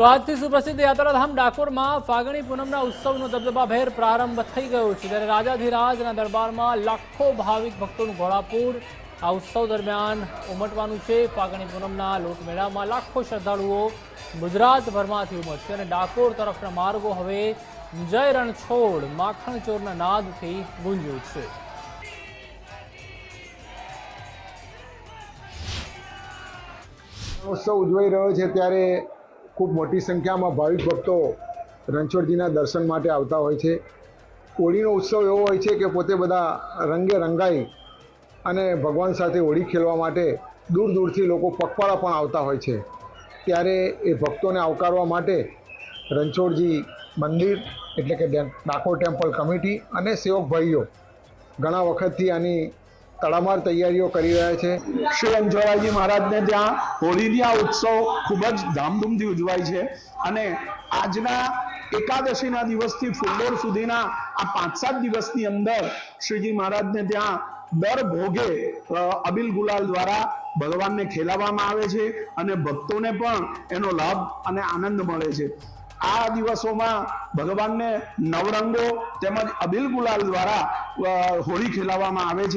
તો આજથી સુપ્રસિદ્ધ યાત્રાધામ ડાકોરમાં ફાગણી પૂનમના ઉત્સવનો દબદબાભેર પ્રારંભ થઈ ગયો છે, ત્યારે રાજાધિરાજના દરબારમાં લાખો ભાવિક ભક્તોનું ઘોડાપૂર આ ઉત્સવ દરમિયાન ઉમટવાનું છે। ફાગણી પૂનમના લોકમેળામાં લાખો શ્રદ્ધાળુઓ ગુજરાતભરમાંથી ઉમટશે અને ડાકોર તરફના માર્ગો હવે જય રણછોડ માખણ ચોરના નાદથી ગુંજી ઉઠશે। ઉત્સવ ઉજવાઈ રહ્યો છે ત્યારે ખૂબ મોટી સંખ્યામાં ભાવિક ભક્તો રણછોડજીના દર્શન માટે આવતા હોય છે। હોળીનો ઉત્સવ એવો હોય છે કે પોતે બધા રંગે રંગાઈ અને ભગવાન સાથે હોળી ખેલવા માટે દૂર દૂરથી લોકો પગપાળા પણ આવતા હોય છે। ત્યારે એ ભક્તોને આવકારવા માટે રણછોડજી મંદિર એટલે કે ડાકોર ટેમ્પલ કમિટી અને સેવક ભાઈઓ ઘણા વખતથી આની તડામાર તૈયારીઓ કરી રહ્યા છે। શ્રી રણછોડરાયજી મહારાજને ત્યાં હોળીની આ ઉત્સવ ખૂબ જ ધામધૂમથી ઉજવાય છે અને આજના એકાદશીના દિવસથી ફુલ્લોર સુધીના આ 5-7 દિવસની અંદર શ્રીજી મહારાજને ત્યાં દર ભોગે અબીલ ગુલાલ દ્વારા ભગવાનને ખેલાવવામાં આવે છે અને ભક્તોને પણ એનો લાભ અને આનંદ મળે છે। આ દિવસોમાં ભગવાનને નવરંગો તેમજ અબીલ ગુલાલ દ્વારા હોળી ખેલાવવામાં આવે છે।